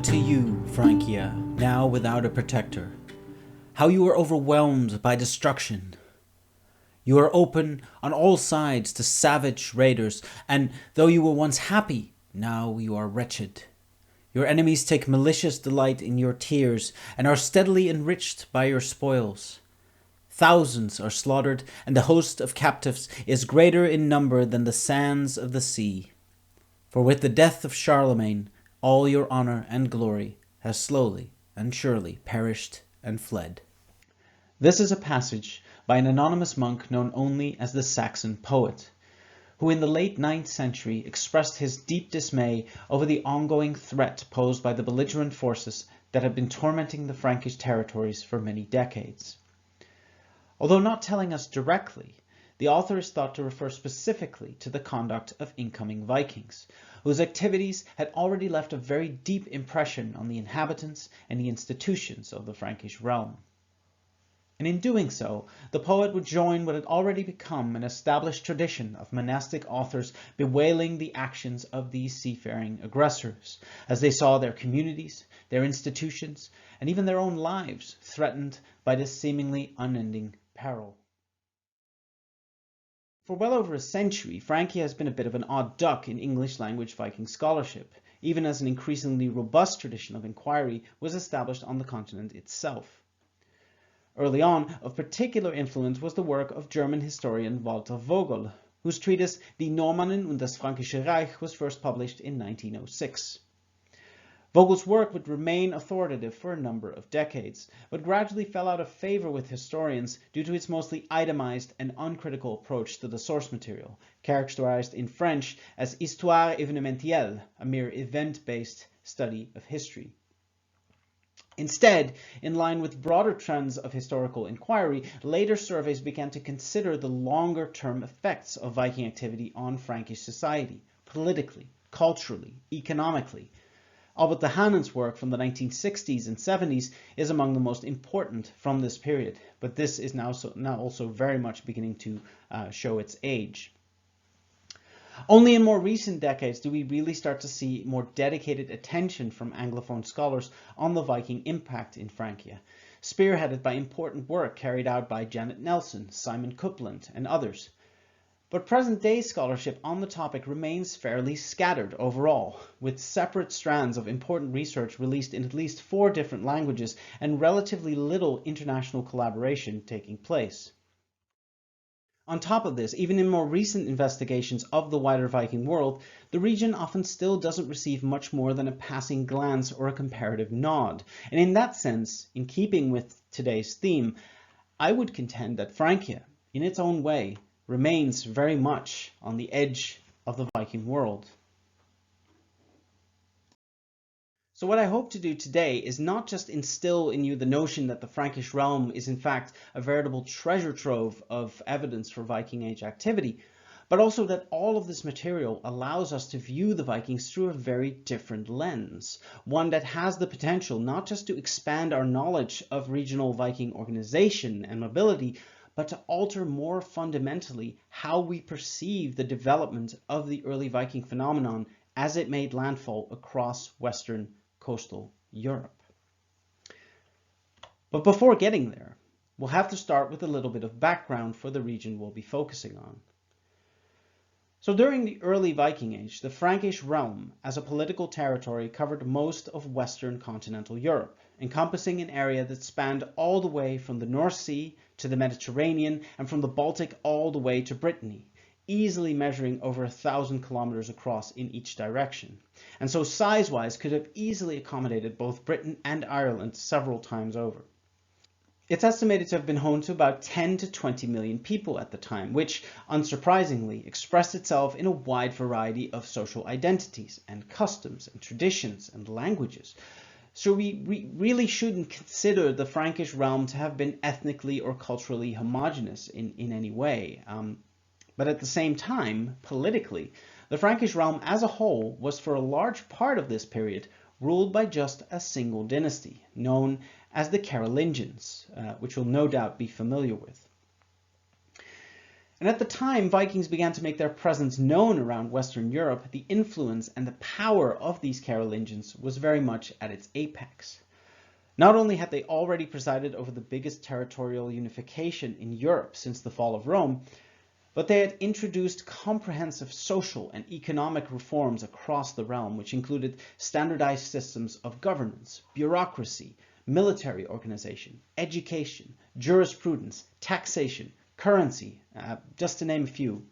to you, Francia, now without a protector. How you are overwhelmed by destruction. You are open on all sides to savage raiders, and though you were once happy, now you are wretched. Your enemies take malicious delight in your tears, and are steadily enriched by your spoils. Thousands are slaughtered, and the host of captives is greater in number than the sands of the sea. For with the death of Charlemagne, all your honor and glory has slowly and surely perished and fled. This is a passage by an anonymous monk known only as the Saxon poet, who in the late 9th century expressed his deep dismay over the ongoing threat posed by the belligerent forces that had been tormenting the Frankish territories for many decades. Although not telling us directly, the author is thought to refer specifically to the conduct of incoming Vikings, whose activities had already left a very deep impression on the inhabitants and the institutions of the Frankish realm. And in doing so, the poet would join what had already become an established tradition of monastic authors bewailing the actions of these seafaring aggressors, as they saw their communities, their institutions, and even their own lives threatened by this seemingly unending peril. For well over a century, Francia has been a bit of an odd duck in English-language Viking scholarship, even as an increasingly robust tradition of inquiry was established on the continent itself. Early on, of particular influence was the work of German historian Walter Vogel, whose treatise Die Normannen und das Frankische Reich was first published in 1906. Vogel's work would remain authoritative for a number of decades, but gradually fell out of favor with historians due to its mostly itemized and uncritical approach to the source material, characterized in French as histoire événementielle, a mere event-based study of history. Instead, in line with broader trends of historical inquiry, later surveys began to consider the longer-term effects of Viking activity on Frankish society, politically, culturally, economically. Albert de Hanen's work from the 1960s and 70s is among the most important from this period, but this is now also very much beginning to show its age. Only in more recent decades do we really start to see more dedicated attention from Anglophone scholars on the Viking impact in Francia, spearheaded by important work carried out by Janet Nelson, Simon Coupland, and others. But present-day scholarship on the topic remains fairly scattered overall, with separate strands of important research released in at least 4 different languages and relatively little international collaboration taking place. On top of this, even in more recent investigations of the wider Viking world, the region often still doesn't receive much more than a passing glance or a comparative nod. And in that sense, in keeping with today's theme, I would contend that Francia, in its own way, remains very much on the edge of the Viking world. So what I hope to do today is not just instill in you the notion that the Frankish realm is in fact a veritable treasure trove of evidence for Viking Age activity, but also that all of this material allows us to view the Vikings through a very different lens, one that has the potential not just to expand our knowledge of regional Viking organization and mobility, but to alter more fundamentally how we perceive the development of the early Viking phenomenon as it made landfall across Western coastal Europe. But before getting there, we'll have to start with a little bit of background for the region we'll be focusing on. So during the early Viking Age, the Frankish realm as a political territory covered most of Western continental Europe, encompassing an area that spanned all the way from the North Sea to the Mediterranean and from the Baltic all the way to Brittany, easily measuring over 1,000 kilometers across in each direction, and so size-wise could have easily accommodated both Britain and Ireland several times over. It's estimated to have been home to about 10 to 20 million people at the time, which, unsurprisingly, expressed itself in a wide variety of social identities and customs and traditions and languages. So we really shouldn't consider the Frankish realm to have been ethnically or culturally homogeneous in any way. But at the same time, politically, the Frankish realm as a whole was for a large part of this period ruled by just a single dynasty, known as the Carolingians, which you'll no doubt be familiar with. And at the time Vikings began to make their presence known around Western Europe, the influence and the power of these Carolingians was very much at its apex. Not only had they already presided over the biggest territorial unification in Europe since the fall of Rome, but they had introduced comprehensive social and economic reforms across the realm, which included standardized systems of governance, bureaucracy, military organization, education, jurisprudence, taxation, currency, just to name a few.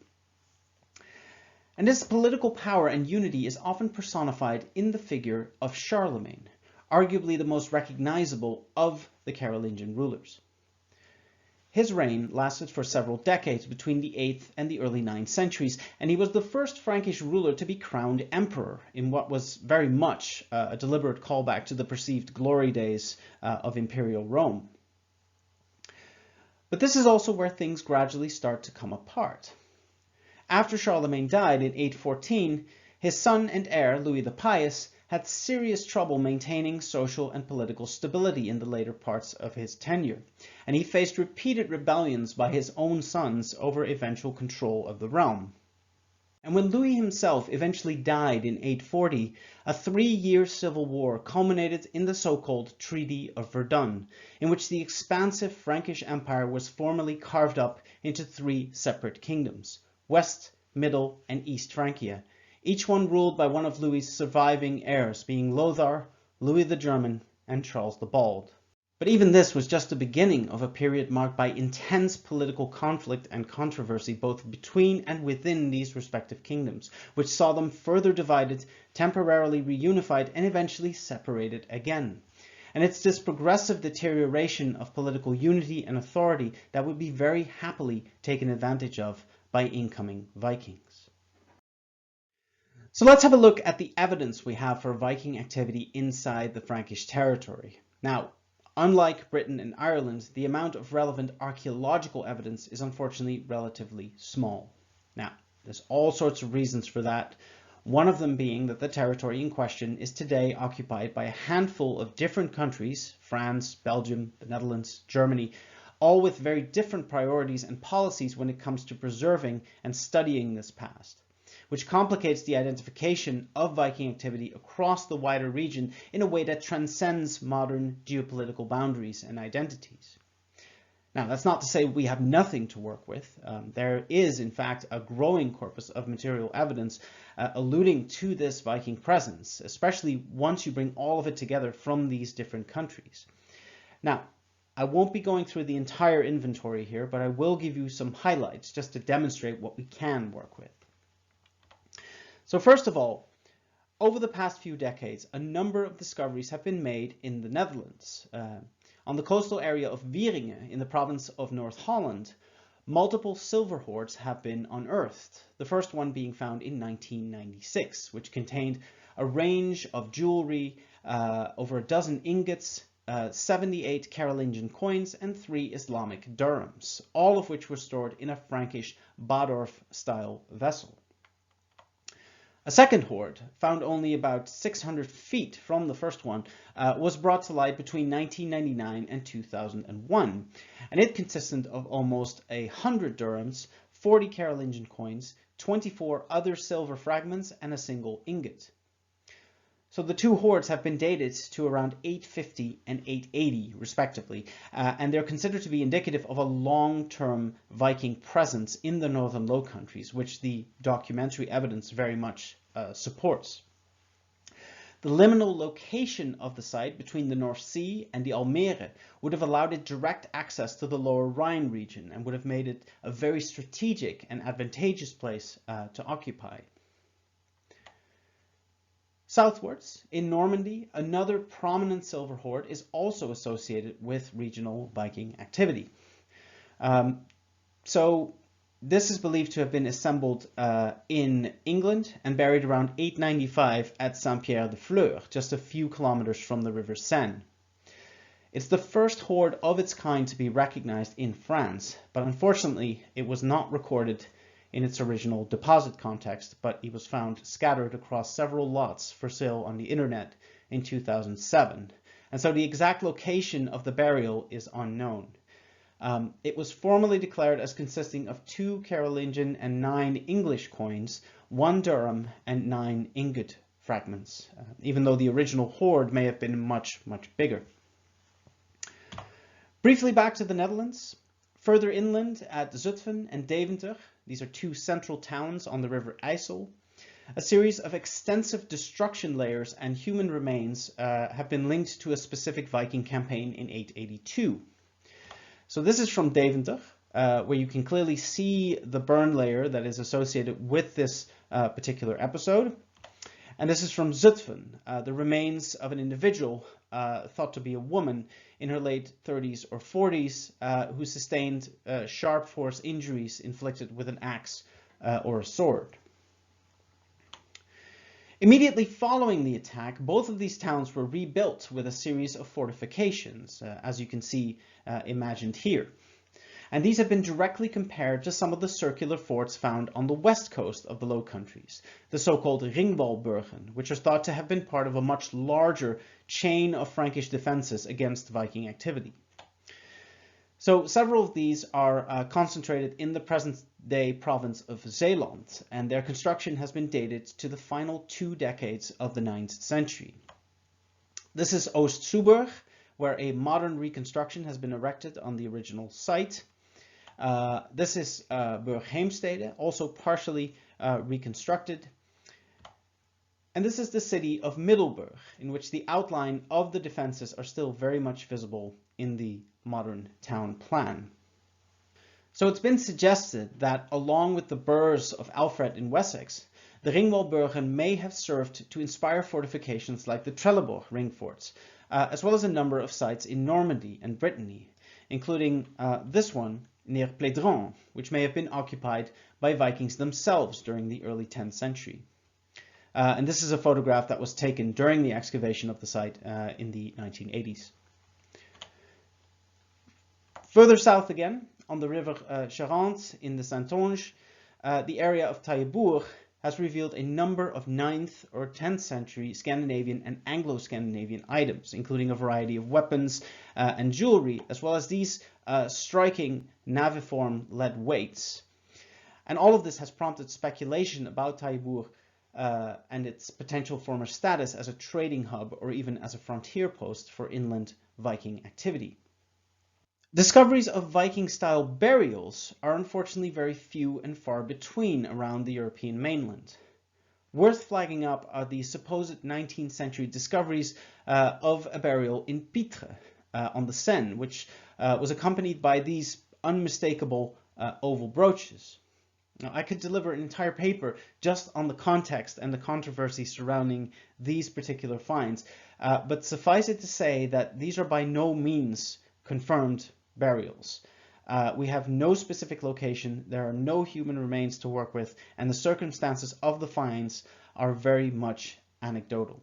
And this political power and unity is often personified in the figure of Charlemagne, arguably the most recognizable of the Carolingian rulers. His reign lasted for several decades between the 8th and the early 9th centuries, and he was the first Frankish ruler to be crowned emperor in what was very much a deliberate callback to the perceived glory days of imperial Rome. But this is also where things gradually start to come apart. After Charlemagne died in 814, his son and heir, Louis the Pious, had serious trouble maintaining social and political stability in the later parts of his tenure, and he faced repeated rebellions by his own sons over eventual control of the realm. And when Louis himself eventually died in 840, a 3-year civil war culminated in the so-called Treaty of Verdun, in which the expansive Frankish Empire was formally carved up into 3 separate kingdoms: West, Middle, and East Francia, each one ruled by one of Louis's surviving heirs, being Lothar, Louis the German, and Charles the Bald. But even this was just the beginning of a period marked by intense political conflict and controversy both between and within these respective kingdoms, which saw them further divided, temporarily reunified, and eventually separated again. And it's this progressive deterioration of political unity and authority that would be very happily taken advantage of by incoming Vikings. So let's have a look at the evidence we have for Viking activity inside the Frankish territory. Now, unlike Britain and Ireland, the amount of relevant archaeological evidence is unfortunately relatively small. Now, there's all sorts of reasons for that. One of them being that the territory in question is today occupied by a handful of different countries: France, Belgium, the Netherlands, Germany, all with very different priorities and policies when it comes to preserving and studying this past, which complicates the identification of Viking activity across the wider region in a way that transcends modern geopolitical boundaries and identities. Now, that's not to say we have nothing to work with. There is, in fact, a growing corpus of material evidence alluding to this Viking presence, especially once you bring all of it together from these different countries. Now, I won't be going through the entire inventory here, but I will give you some highlights just to demonstrate what we can work with. So first of all, over the past few decades, a number of discoveries have been made in the Netherlands. On the coastal area of Wieringen in the province of North Holland, multiple silver hoards have been unearthed, the first one being found in 1996, which contained a range of jewelry, over a dozen ingots, 78 Carolingian coins, and 3 Islamic dirhams, all of which were stored in a Frankish Badorf-style vessel. A second hoard, found only about 600 feet from the first one, was brought to light between 1999 and 2001, and it consisted of almost 100 dirhams, 40 Carolingian coins, 24 other silver fragments, and a single ingot. So the 2 hoards have been dated to around 850 and 880 respectively, and they're considered to be indicative of a long-term Viking presence in the northern Low Countries, which the documentary evidence very much supports. The liminal location of the site between the North Sea and the Almere would have allowed it direct access to the lower Rhine region and would have made it a very strategic and advantageous place to occupy. Southwards, in Normandy, another prominent silver hoard is also associated with regional Viking activity. So this is believed to have been assembled in England and buried around 895 at Saint-Pierre-de-Fleur, just a few kilometers from the River Seine. It's the first hoard of its kind to be recognized in France, but unfortunately it was not recorded in its original deposit context, but it was found scattered across several lots for sale on the internet in 2007. And so the exact location of the burial is unknown. It was formally declared as consisting of 2 Carolingian and 9 English coins, 1 dirham and 9 ingot fragments, even though the original hoard may have been much, much bigger. Briefly back to the Netherlands. Further inland at Zutphen and Deventer, these are 2 central towns on the River IJssel, a series of extensive destruction layers and human remains have been linked to a specific Viking campaign in 882. So this is from Deventer, where you can clearly see the burn layer that is associated with this particular episode. And this is from Zutphen, the remains of an individual thought to be a woman in her late 30s or 40s who sustained sharp force injuries inflicted with an axe or a sword. Immediately following the attack, both of these towns were rebuilt with a series of fortifications, as you can see imagined here. And these have been directly compared to some of the circular forts found on the west coast of the Low Countries, the so-called Ringwalburgen, which are thought to have been part of a much larger chain of Frankish defenses against Viking activity. So several of these are concentrated in the present-day province of Zeeland, and their construction has been dated to the final 2 decades of the 9th century. This is Oost-Soeburg, where a modern reconstruction has been erected on the original site. This is Burg Heemstede, also partially reconstructed. And this is the city of Middelburg, in which the outline of the defenses are still very much visible in the modern town plan. So it's been suggested that along with the burghs of Alfred in Wessex, the Ringwalburgen may have served to inspire fortifications like the Trelleborg ring forts, as well as a number of sites in Normandy and Brittany, including this one near Plédran, which may have been occupied by Vikings themselves during the early 10th century. And this is a photograph that was taken during the excavation of the site in the 1980s. Further south again, on the river Charente in the Saintonge, the area of Taillebourg has revealed a number of 9th or 10th century Scandinavian and Anglo-Scandinavian items, including a variety of weapons and jewelry, as well as these striking naviform lead weights. And all of this has prompted speculation about Taillebourg and its potential former status as a trading hub or even as a frontier post for inland Viking activity. Discoveries of Viking-style burials are unfortunately very few and far between around the European mainland. Worth flagging up are the supposed 19th century discoveries of a burial in Pitre on the Seine, which was accompanied by these unmistakable oval brooches. Now, I could deliver an entire paper just on the context and the controversy surrounding these particular finds, but suffice it to say that these are by no means confirmed burials. We have no specific location, there are no human remains to work with, and the circumstances of the finds are very much anecdotal.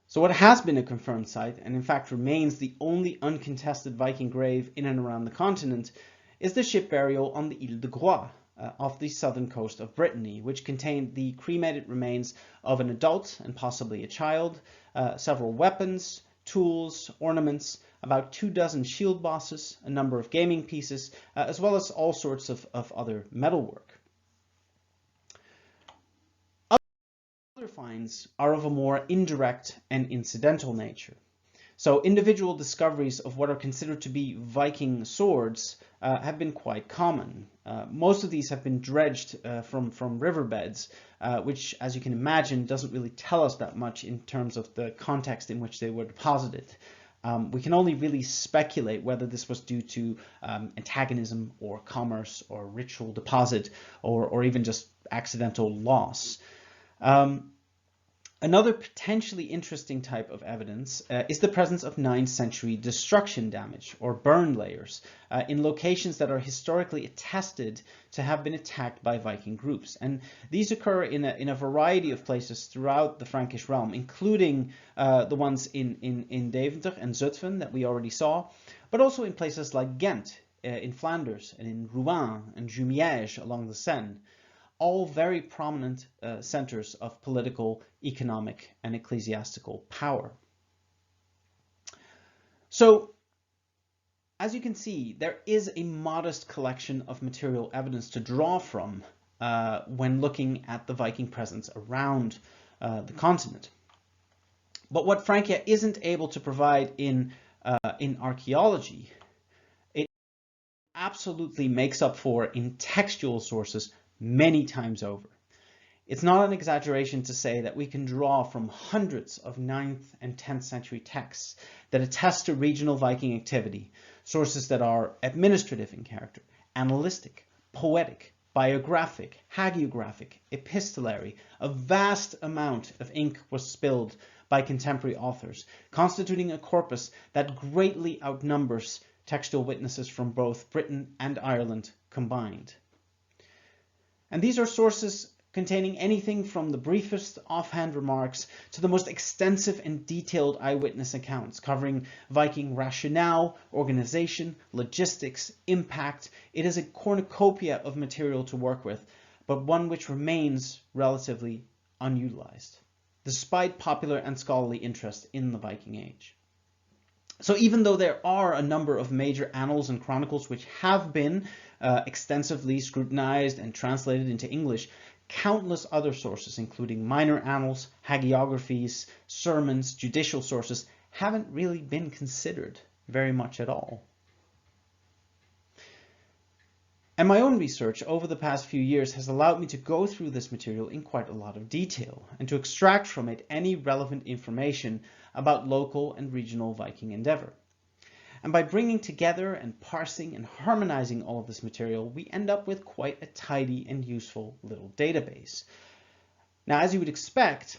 So what has been a confirmed site, and in fact remains the only uncontested Viking grave in and around the continent, is the ship burial on the Ile de Groix, off the southern coast of Brittany, which contained the cremated remains of an adult and possibly a child, several weapons, tools, ornaments, about 24 shield bosses, a number of gaming pieces, as well as all sorts of other metalwork. Other finds are of a more indirect and incidental nature. So individual discoveries of what are considered to be Viking swords have been quite common. Most of these have been dredged from riverbeds, which, as you can imagine, doesn't really tell us that much in terms of the context in which they were deposited. We can only really speculate whether this was due to antagonism or commerce or ritual deposit or even just accidental loss. Another potentially interesting type of evidence is the presence of 9th century destruction damage or burn layers in locations that are historically attested to have been attacked by Viking groups. And these occur in a variety of places throughout the Frankish realm, including the ones in Deventer and Zutphen that we already saw, but also in places like Ghent in Flanders and in Rouen and Jumièges along the Seine. All very prominent centers of political, economic, and ecclesiastical power. So, as you can see, there is a modest collection of material evidence to draw from when looking at the Viking presence around the continent. But what Francia isn't able to provide in archaeology, it absolutely makes up for in textual sources many times over. It's not an exaggeration to say that we can draw from hundreds of 9th and 10th century texts that attest to regional Viking activity, sources that are administrative in character, analytic, poetic, biographic, hagiographic, epistolary. A vast amount of ink was spilled by contemporary authors, constituting a corpus that greatly outnumbers textual witnesses from both Britain and Ireland combined. And these are sources containing anything from the briefest offhand remarks to the most extensive and detailed eyewitness accounts covering Viking rationale, organization, logistics, impact. It is a cornucopia of material to work with, but one which remains relatively unutilized, despite popular and scholarly interest in the Viking Age. So even though there are a number of major annals and chronicles which have been extensively scrutinized and translated into English, countless other sources, including minor annals, hagiographies, sermons, judicial sources, haven't really been considered very much at all. And my own research over the past few years has allowed me to go through this material in quite a lot of detail and to extract from it any relevant information about local and regional Viking endeavor. And by bringing together and parsing and harmonizing all of this material, we end up with quite a tidy and useful little database. Now, as you would expect,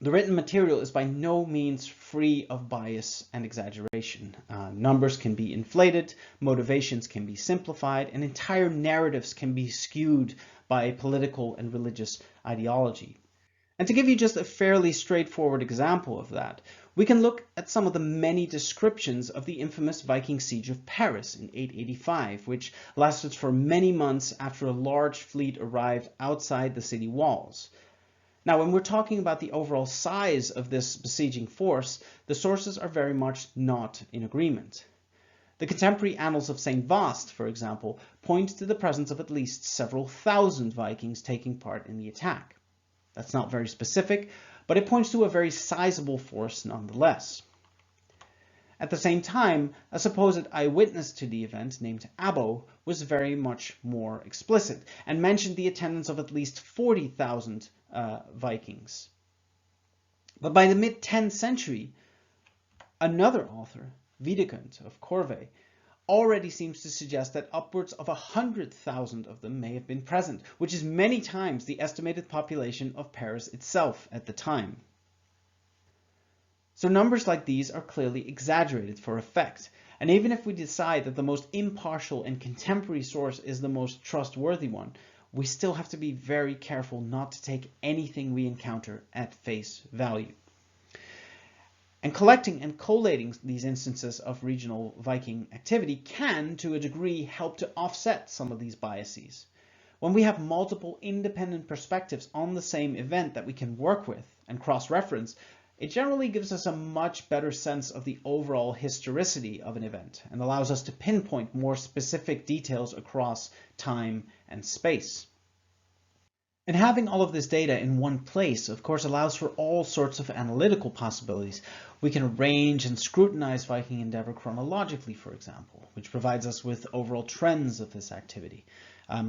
the written material is by no means free of bias and exaggeration. Numbers can be inflated, motivations can be simplified, and entire narratives can be skewed by a political and religious ideology. And to give you just a fairly straightforward example of that, we can look at some of the many descriptions of the infamous Viking siege of Paris in 885, which lasted for many months after a large fleet arrived outside the city walls. Now, when we're talking about the overall size of this besieging force, the sources are very much not in agreement. The contemporary annals of St. Vast, for example, point to the presence of at least several thousand Vikings taking part in the attack. That's not very specific, but it points to a very sizable force nonetheless. At the same time, a supposed eyewitness to the event named Abbo was very much more explicit and mentioned the attendance of at least 40,000 Vikings. But by the mid-10th century, another author, Wiedekund of Corvey, already seems to suggest that upwards of 100,000 of them may have been present, which is many times the estimated population of Paris itself at the time. So numbers like these are clearly exaggerated for effect, and even if we decide that the most impartial and contemporary source is the most trustworthy one, we still have to be very careful not to take anything we encounter at face value. And collecting and collating these instances of regional Viking activity can, to a degree, help to offset some of these biases. When we have multiple independent perspectives on the same event that we can work with and cross-reference, it generally gives us a much better sense of the overall historicity of an event and allows us to pinpoint more specific details across time and space. And having all of this data in one place, of course, allows for all sorts of analytical possibilities. We can arrange and scrutinize Viking endeavor chronologically, for example, which provides us with overall trends of this activity.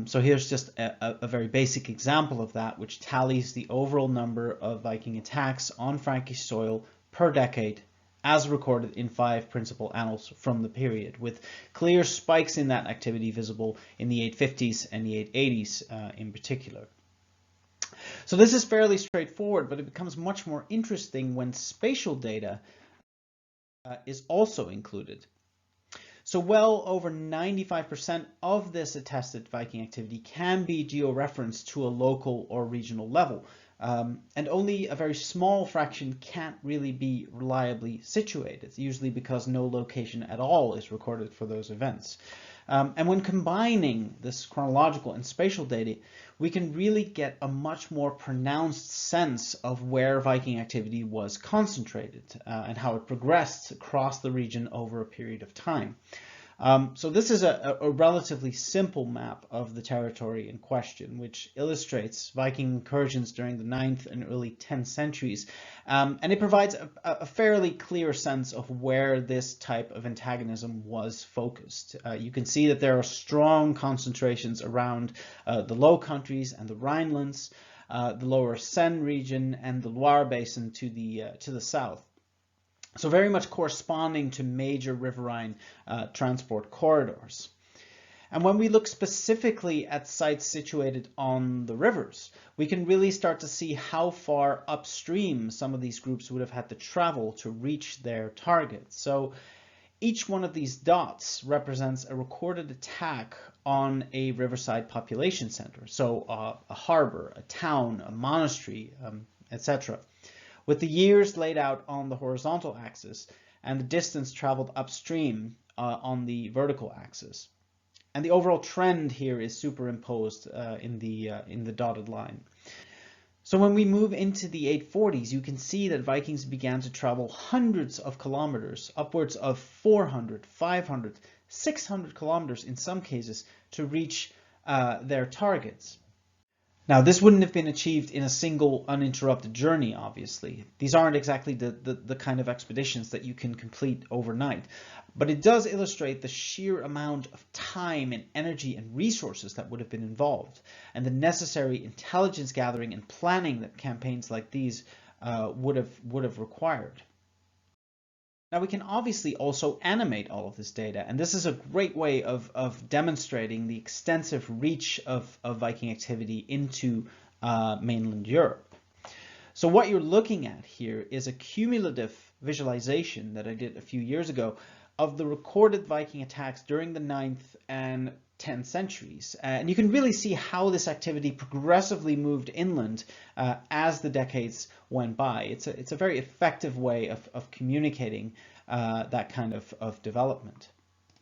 So here's just a very basic example of that, which tallies the overall number of Viking attacks on Frankish soil per decade, as recorded in 5 principal annals from the period, with clear spikes in that activity visible in the 850s and the 880s in particular. So this is fairly straightforward, but it becomes much more interesting when spatial data is also included. So well over 95% of this attested Viking activity can be georeferenced to a local or regional level, and only a very small fraction can't really be reliably situated, usually because no location at all is recorded for those events. And when combining this chronological and spatial data, we can really get a much more pronounced sense of where Viking activity was concentrated and how it progressed across the region over a period of time. So this is a relatively simple map of the territory in question, which illustrates Viking incursions during the 9th and early 10th centuries, and it provides a fairly clear sense of where this type of antagonism was focused. You can see that there are strong concentrations around the Low Countries and the Rhinelands, the lower Seine region, and the Loire Basin to the south. So very much corresponding to major riverine transport corridors. And when we look specifically at sites situated on the rivers, we can really start to see how far upstream some of these groups would have had to travel to reach their targets. So each one of these dots represents a recorded attack on a riverside population center. So a harbor, a town, a monastery, etc. with the years laid out on the horizontal axis and the distance traveled upstream on the vertical axis. And the overall trend here is superimposed in the dotted line. So when we move into the 840s, you can see that Vikings began to travel hundreds of kilometers, upwards of 400, 500, 600 kilometers in some cases, to reach their targets. Now, this wouldn't have been achieved in a single uninterrupted journey, obviously. These aren't exactly the kind of expeditions that you can complete overnight, but it does illustrate the sheer amount of time and energy and resources that would have been involved, and the necessary intelligence gathering and planning that campaigns like these would have required. Now we can obviously also animate all of this data, and this is a great way of demonstrating the extensive reach of Viking activity into mainland Europe. So what you're looking at here is a cumulative visualization that I did a few years ago of the recorded Viking attacks during the 9th and 10th centuries. And you can really see how this activity progressively moved inland as the decades went by. It's a very effective way of communicating that kind of development.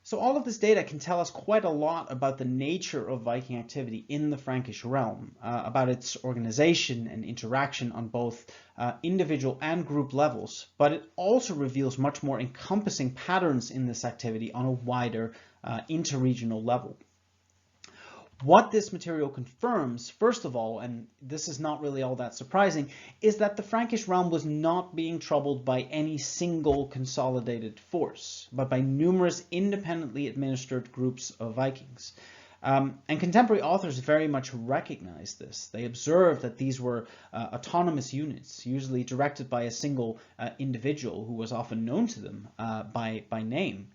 So all of this data can tell us quite a lot about the nature of Viking activity in the Frankish realm, about its organization and interaction on both individual and group levels, but it also reveals much more encompassing patterns in this activity on a wider interregional level. What this material confirms, first of all, and this is not really all that surprising, is that the Frankish realm was not being troubled by any single consolidated force, but by numerous independently administered groups of Vikings. And contemporary authors very much recognize this. They observe that these were autonomous units, usually directed by a single individual who was often known to them by name.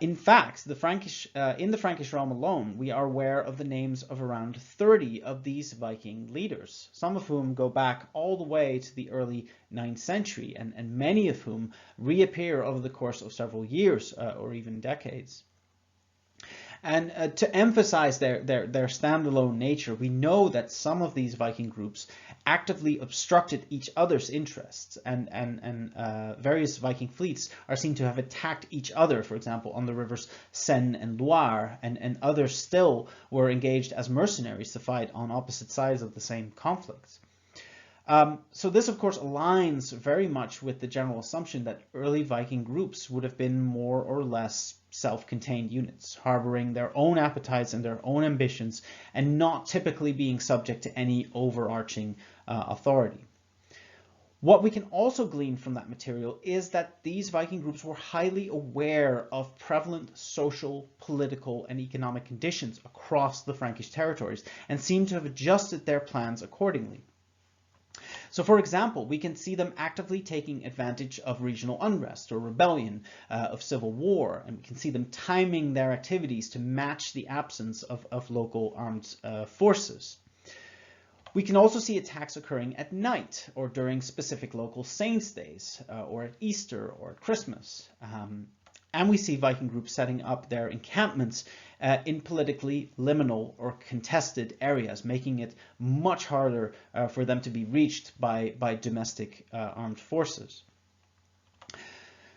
In fact, in the Frankish realm alone, we are aware of the names of around 30 of these Viking leaders, some of whom go back all the way to the early 9th century, and many of whom reappear over the course of several years or even decades. And to emphasize their standalone nature, we know that some of these Viking groups actively obstructed each other's interests, and various Viking fleets are seen to have attacked each other, for example, on the rivers Seine and Loire, and others still were engaged as mercenaries to fight on opposite sides of the same conflicts. So this, of course, aligns very much with the general assumption that early Viking groups would have been more or less self-contained units, harboring their own appetites and their own ambitions, and not typically being subject to any overarching authority. What we can also glean from that material is that these Viking groups were highly aware of prevalent social, political, and economic conditions across the Frankish territories, and seem to have adjusted their plans accordingly. So, for example, we can see them actively taking advantage of regional unrest or rebellion, of civil war, and we can see them timing their activities to match the absence of local armed forces. We can also see attacks occurring at night or during specific local saints' days, or at Easter or at Christmas. And we see Viking groups setting up their encampments in politically liminal or contested areas, making it much harder for them to be reached by domestic armed forces.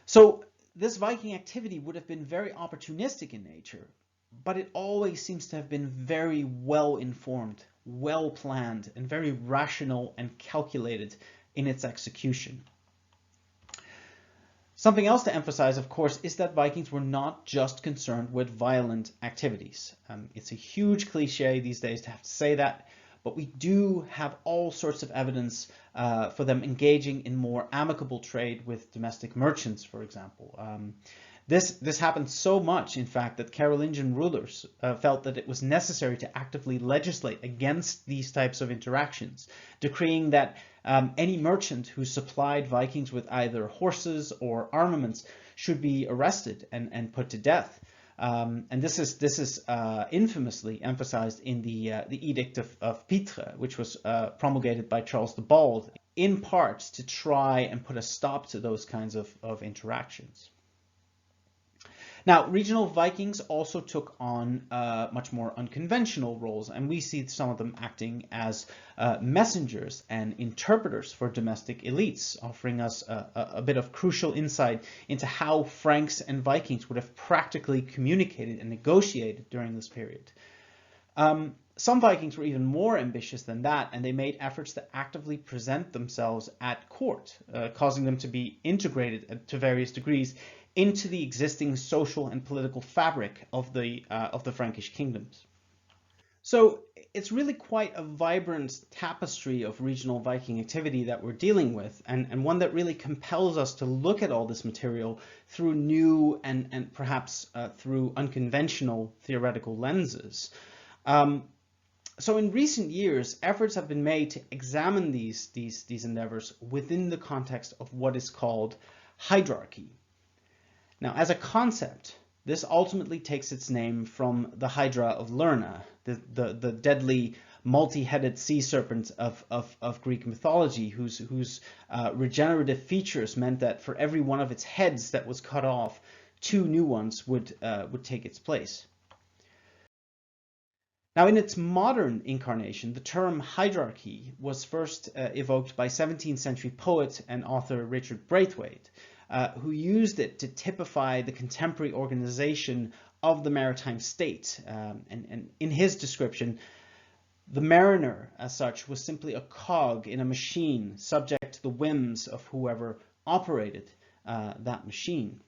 So this Viking activity would have been very opportunistic in nature, but it always seems to have been very well informed, well planned, and very rational and calculated in its execution. Something else to emphasize, of course, is that Vikings were not just concerned with violent activities. It's a huge cliche these days to have to say that, but we do have all sorts of evidence for them engaging in more amicable trade with domestic merchants, for example. This happened so much, in fact, that Carolingian rulers felt that it was necessary to actively legislate against these types of interactions, decreeing that any merchant who supplied Vikings with either horses or armaments should be arrested and put to death. And this is infamously emphasized in the Edict of Pitre, which was promulgated by Charles the Bald, in part to try and put a stop to those kinds of interactions. Now, regional Vikings also took on much more unconventional roles, and we see some of them acting as messengers and interpreters for domestic elites, offering us a bit of crucial insight into how Franks and Vikings would have practically communicated and negotiated during this period. Some Vikings were even more ambitious than that, and they made efforts to actively present themselves at court, causing them to be integrated to various degrees into the existing social and political fabric of the Frankish kingdoms. So it's really quite a vibrant tapestry of regional Viking activity that we're dealing with, and one that really compels us to look at all this material through new and perhaps through unconventional theoretical lenses. So in recent years, efforts have been made to examine these endeavors within the context of what is called hydrarchy. Now, as a concept, this ultimately takes its name from the Hydra of Lerna, the deadly multi-headed sea serpent of Greek mythology, whose regenerative features meant that for every one of its heads that was cut off, 2 new ones would take its place. Now, in its modern incarnation, the term hydrarchy was first evoked by 17th century poet and author Richard Braithwaite, who used it to typify the contemporary organization of the maritime state. And in his description, the mariner, as such, was simply a cog in a machine subject to the whims of whoever operated that machine.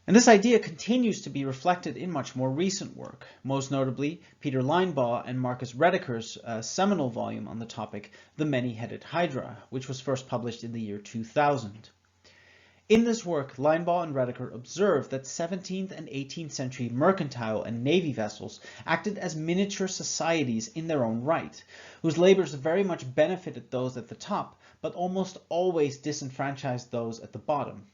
And this idea continues to be reflected in much more recent work, most notably Peter Linebaugh and Marcus Rediker's seminal volume on the topic, The Many-Headed Hydra, which was first published in the year 2000. In this work, Linebaugh and Rediker observed that 17th and 18th century mercantile and navy vessels acted as miniature societies in their own right, whose labors very much benefited those at the top, but almost always disenfranchised those at the bottom.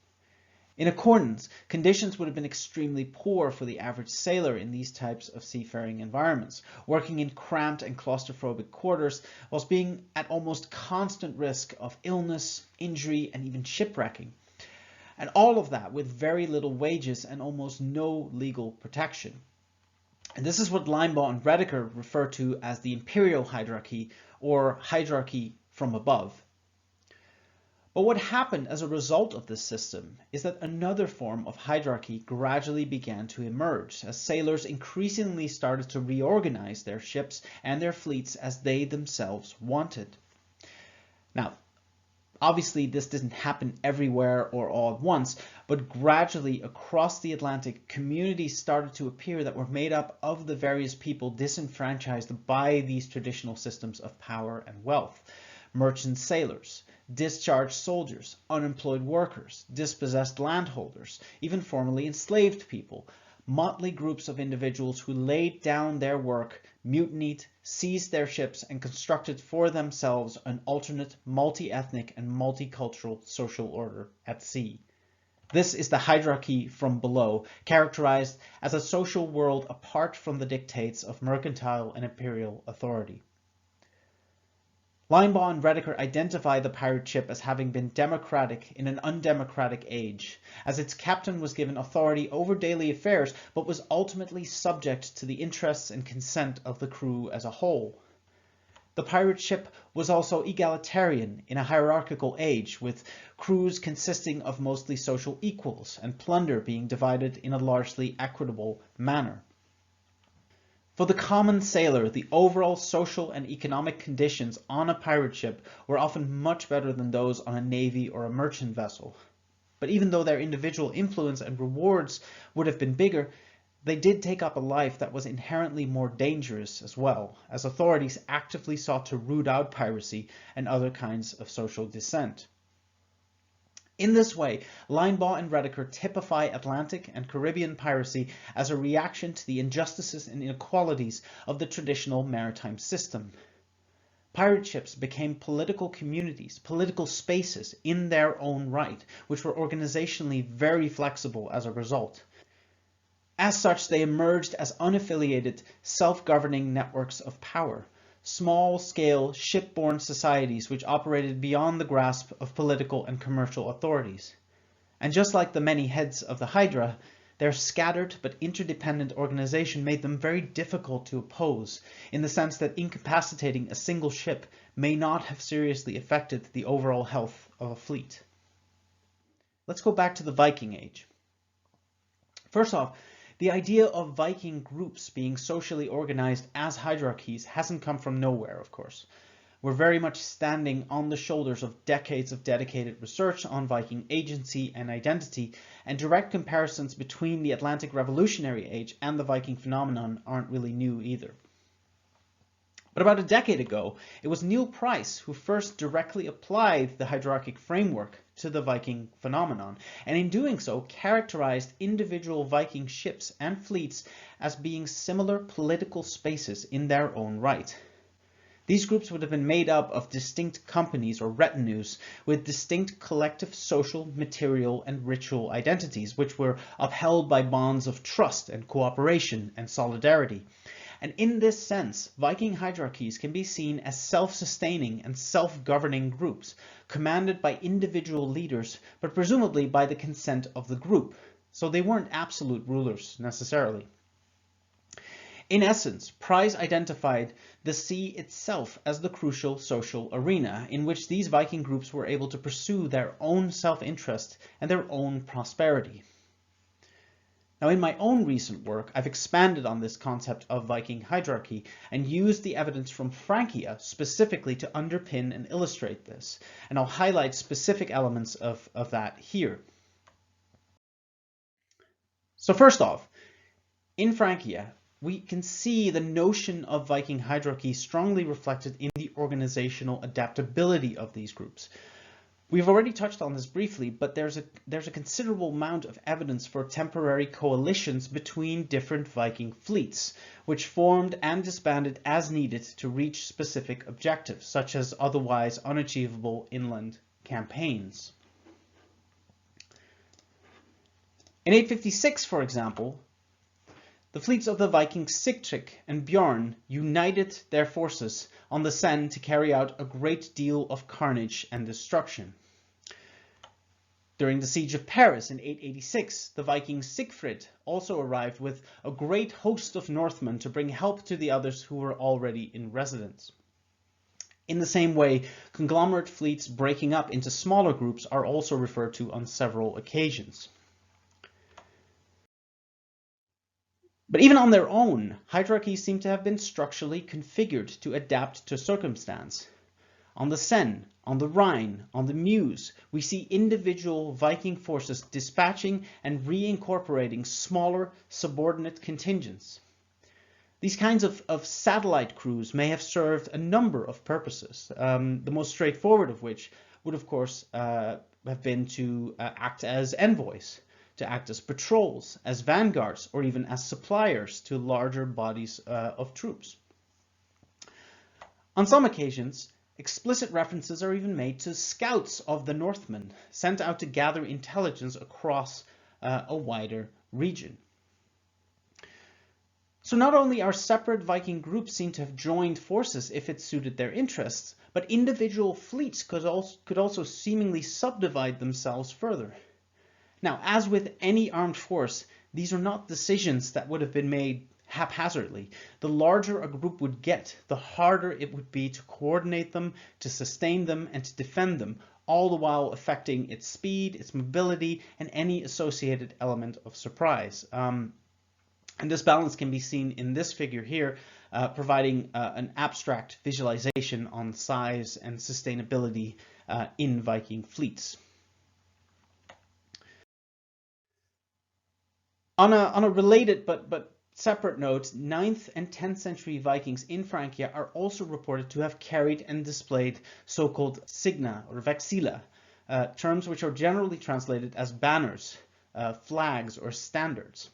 In accordance, conditions would have been extremely poor for the average sailor in these types of seafaring environments, working in cramped and claustrophobic quarters, whilst being at almost constant risk of illness, injury, and even shipwrecking. And all of that with very little wages and almost no legal protection. And this is what Linebaugh and Rediker refer to as the imperial hydrarchy, or hydrarchy from above. But what happened as a result of this system is that another form of hydrarchy gradually began to emerge as sailors increasingly started to reorganize their ships and their fleets as they themselves wanted. Now, obviously this didn't happen everywhere or all at once, but gradually across the Atlantic, communities started to appear that were made up of the various people disenfranchised by these traditional systems of power and wealth. Merchant sailors, discharged soldiers, unemployed workers, dispossessed landholders, even formerly enslaved people, motley groups of individuals who laid down their work, mutinied, seized their ships, and constructed for themselves an alternate multi-ethnic and multicultural social order at sea. This is the hydrarchy from below, characterized as a social world apart from the dictates of mercantile and imperial authority. Linebaugh and Rediker identify the pirate ship as having been democratic in an undemocratic age, as its captain was given authority over daily affairs, but was ultimately subject to the interests and consent of the crew as a whole. The pirate ship was also egalitarian in a hierarchical age, with crews consisting of mostly social equals and plunder being divided in a largely equitable manner. For the common sailor, the overall social and economic conditions on a pirate ship were often much better than those on a navy or a merchant vessel. But even though their individual influence and rewards would have been bigger, they did take up a life that was inherently more dangerous as well, as authorities actively sought to root out piracy and other kinds of social dissent. In this way, Linebaugh and Rediker typify Atlantic and Caribbean piracy as a reaction to the injustices and inequalities of the traditional maritime system. Pirate ships became political communities, political spaces in their own right, which were organizationally very flexible as a result. As such, they emerged as unaffiliated, self-governing networks of power, small-scale, shipborne societies which operated beyond the grasp of political and commercial authorities. And just like the many heads of the Hydra, their scattered but interdependent organization made them very difficult to oppose, in the sense that incapacitating a single ship may not have seriously affected the overall health of a fleet. Let's go back to the Viking Age. First off, the idea of Viking groups being socially organized as hydrarchies hasn't come from nowhere, of course. We're very much standing on the shoulders of decades of dedicated research on Viking agency and identity, and direct comparisons between the Atlantic Revolutionary Age and the Viking phenomenon aren't really new either. But about a decade ago, it was Neil Price who first directly applied the hydrarchic framework to the Viking phenomenon, and in doing so characterized individual Viking ships and fleets as being similar political spaces in their own right. These groups would have been made up of distinct companies or retinues with distinct collective social, material, and ritual identities, which were upheld by bonds of trust and cooperation and solidarity. And in this sense, Viking hydrarchies can be seen as self-sustaining and self-governing groups, commanded by individual leaders, but presumably by the consent of the group. So they weren't absolute rulers necessarily. In essence, Price identified the sea itself as the crucial social arena in which these Viking groups were able to pursue their own self-interest and their own prosperity. Now, in my own recent work, I've expanded on this concept of Viking hydrarchy and used the evidence from Francia specifically to underpin and illustrate this, and I'll highlight specific elements of that here. So first off, in Francia, we can see the notion of Viking hydrarchy strongly reflected in the organizational adaptability of these groups. We've already touched on this briefly, but there's a considerable amount of evidence for temporary coalitions between different Viking fleets, which formed and disbanded as needed to reach specific objectives, such as otherwise unachievable inland campaigns. In 856, for example, the fleets of the Vikings Sigtrygg and Bjorn united their forces on the Seine to carry out a great deal of carnage and destruction. During the siege of Paris in 886, the Viking Sigfrid also arrived with a great host of Northmen to bring help to the others who were already in residence. In the same way, conglomerate fleets breaking up into smaller groups are also referred to on several occasions. But even on their own, hydrarchies seem to have been structurally configured to adapt to circumstance. On the Seine, on the Rhine, on the Meuse, we see individual Viking forces dispatching and reincorporating smaller subordinate contingents. These kinds of satellite crews may have served a number of purposes, the most straightforward of which would, of course, have been to act as envoys, to act as patrols, as vanguards, or even as suppliers to larger bodies of troops. On some occasions, explicit references are even made to scouts of the Northmen, sent out to gather intelligence across a wider region. So not only are separate Viking groups seen to have joined forces if it suited their interests, but individual fleets could also seemingly subdivide themselves further. Now, as with any armed force, these are not decisions that would have been made haphazardly. The larger a group would get, the harder it would be to coordinate them, to sustain them, and to defend them, all the while affecting its speed, its mobility, and any associated element of surprise. And this balance can be seen in this figure here, providing an abstract visualization on size and sustainability in Viking fleets. On a related but separate note, 9th and 10th century Vikings in Francia are also reported to have carried and displayed so-called signa or vexilla, terms which are generally translated as banners, flags, or standards.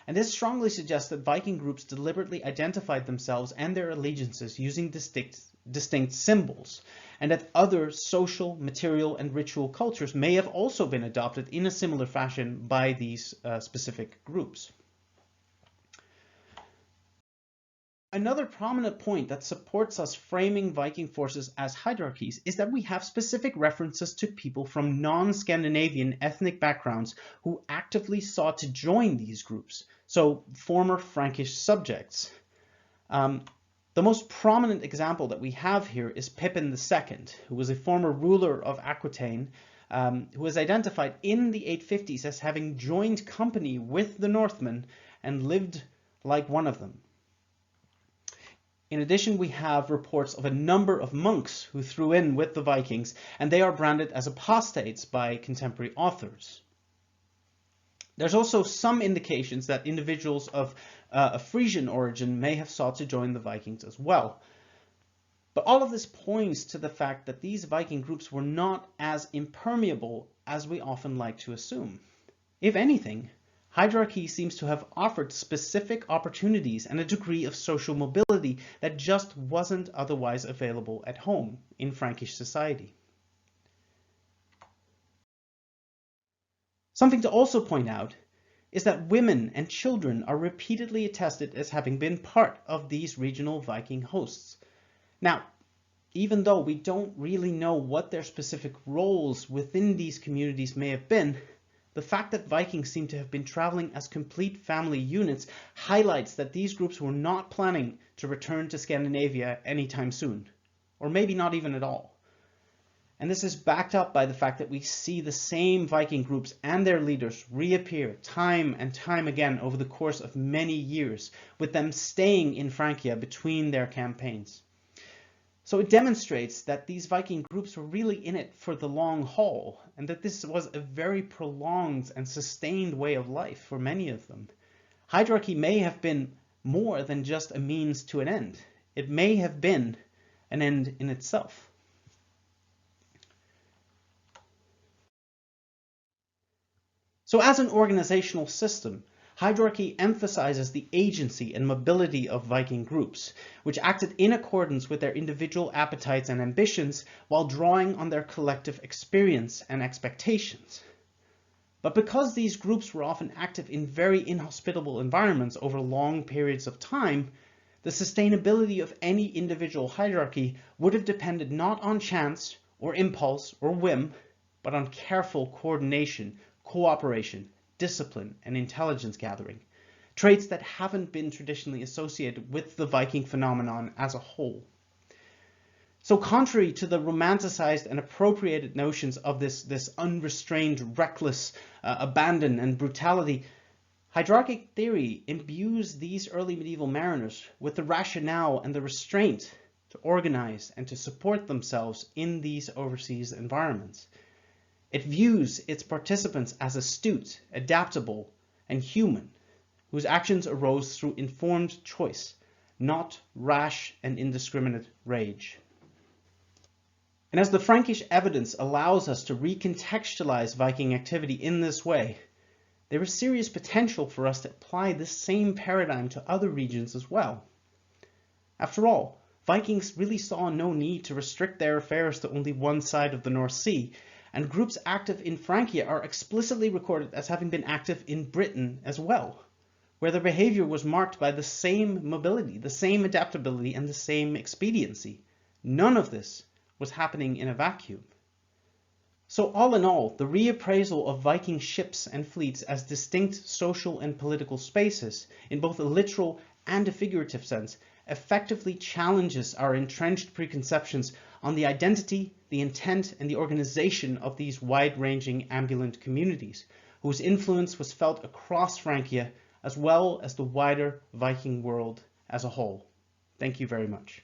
And this strongly suggests that Viking groups deliberately identified themselves and their allegiances using distinct symbols, and that other social, material, and ritual cultures may have also been adopted in a similar fashion by these specific groups. Another prominent point that supports us framing Viking forces as hydrarchies is that we have specific references to people from non-Scandinavian ethnic backgrounds who actively sought to join these groups, so former Frankish subjects. The most prominent example that we have here is Pippin II, who was a former ruler of Aquitaine, who was identified in the 850s as having joined company with the Northmen and lived like one of them. In addition, we have reports of a number of monks who threw in with the Vikings, and they are branded as apostates by contemporary authors. There's also some indications that individuals of a Frisian origin may have sought to join the Vikings as well. But all of this points to the fact that these Viking groups were not as impermeable as we often like to assume. If anything, hydrarchy seems to have offered specific opportunities and a degree of social mobility that just wasn't otherwise available at home in Frankish society. Something to also point out is that women and children are repeatedly attested as having been part of these regional Viking hosts. Now, even though we don't really know what their specific roles within these communities may have been, the fact that Vikings seem to have been traveling as complete family units highlights that these groups were not planning to return to Scandinavia anytime soon, or maybe not even at all. And this is backed up by the fact that we see the same Viking groups and their leaders reappear time and time again over the course of many years, with them staying in Francia between their campaigns. So it demonstrates that these Viking groups were really in it for the long haul, and that this was a very prolonged and sustained way of life for many of them. Hydrarchy may have been more than just a means to an end. It may have been an end in itself. So as an organizational system, hydrarchy emphasizes the agency and mobility of Viking groups, which acted in accordance with their individual appetites and ambitions while drawing on their collective experience and expectations. But because these groups were often active in very inhospitable environments over long periods of time, the sustainability of any individual hydrarchy would have depended not on chance or impulse or whim, but on careful coordination, cooperation, discipline, and intelligence gathering, traits that haven't been traditionally associated with the Viking phenomenon as a whole. So contrary to the romanticized and appropriated notions of this unrestrained, reckless abandon and brutality, hydrarchic theory imbues these early medieval mariners with the rationale and the restraint to organize and to support themselves in these overseas environments. It views its participants as astute, adaptable, and human, whose actions arose through informed choice, not rash and indiscriminate rage. And as the Frankish evidence allows us to recontextualize Viking activity in this way, there is serious potential for us to apply this same paradigm to other regions as well. After all, Vikings really saw no need to restrict their affairs to only one side of the North Sea, and groups active in Francia are explicitly recorded as having been active in Britain as well, where their behavior was marked by the same mobility, the same adaptability, and the same expediency. None of this was happening in a vacuum. So all in all, the reappraisal of Viking ships and fleets as distinct social and political spaces, in both a literal and a figurative sense, effectively challenges our entrenched preconceptions on the identity, the intent, and the organization of these wide-ranging ambulant communities, whose influence was felt across Francia as well as the wider Viking world as a whole. Thank you very much.